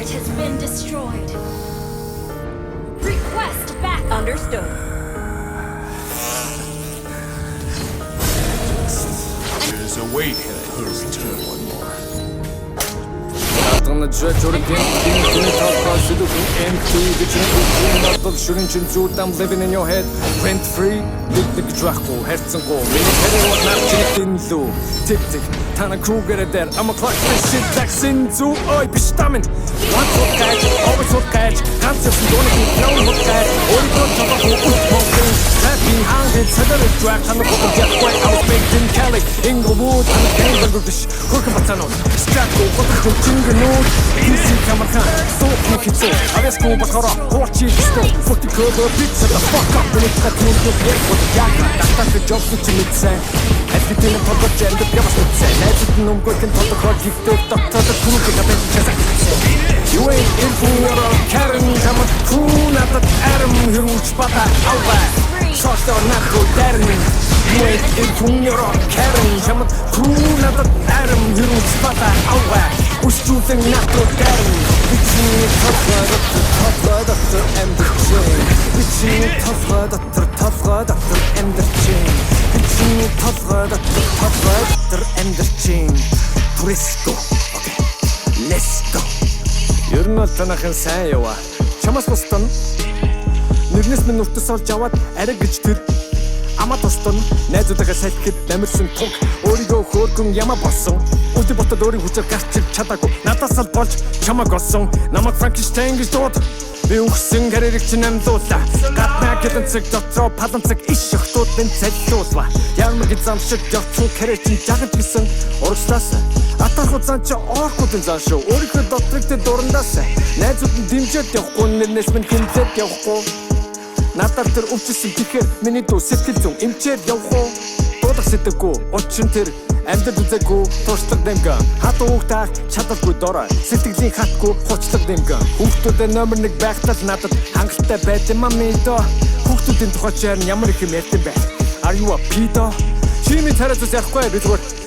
turret has been destroyed. Request back. Understood. There's a wait here. One more. On the judge or again, I'm living in your head, rent free. Dig Draco, Herzengo, military Low. Tick tick, Tana Kruger there. I'm a clock this shit like Sinzu. Oi, bestammen. Once what catch, always what catch. Cancer from going to know what catch. Only got to smoking. Happy handed, Southern Drac, and the fucking jet way. I was baked in Cali, Inglewood, and the game of this. Kurkamatano, Straco, what the Jingle. Easy Kamakan, so quick it's all. I just go back up, watch it stop. Put the curve of bits at the fuck up when it's got to your head for the yaga. That's the job to meet say. Everything in public gender, give us what's said. Everything I'm going to talk about, you take Dr. the Cool, get a bit because you ain't in for a Karen, come on, cool, not the Adam, huge butter, out there. Trust or not go Darren. You ain't in for a Karen, come on, cool, not the Adam, huge butter, out there. Who's choosing not to Darren? Between the tough doctor and the chain. Between the tough doctor and the chain. Between the tough doctor and the chain. Presto. Okay, let's go. Ер нь бол танахын сайн яваа. Чамаас бусдын нэрнэс минь уртас олж аваад арай гэж тэр ама тостон найзуудаа салхихэд намирсан туг өөрийгөө хөөргөн яма болсон. Үгүй ботод өөрийн хүчээр гарч чадаагүй. Надаас л болж чамаг олсон. Намайг Frankenstein гэж дууд. Би үхсэн хэрэг чинь амлуулаа. Гаднаа гэдэг цэг дотроо паланцэг иш охтуудын цаллуулва. Ямар гэж зам шиг явцуу хэрэг чинь жагд гисэн урагшлаас. Атарх зан чи оркуудын зан шүү. Өөрийнхөө дотрыг тэр дурандаас. Найзууд нь дэмжиж явахгүй нэрнээс минь хэмжээд явахгүй. Надад тэр өвчсөн тэгэхээр миний дүү сэтгэл зүйн эмчээр явах уу? Дуудах сэтгэвгүй учир нь тэр амьд үзээгүй туршлага дэмгэн хат уухтаа чадалгүй дорой сэтгэлийн хатгүй хучлаг дэмгэн хүүхдүүдээ номер 1 байхтал надад хангалттай байт юм амидо хүүхдүүдийн тухай чаар ямар их юм ярьд юм бэ? Are you a pedo? Чимээ царайцаас ярихгүй би зүгээр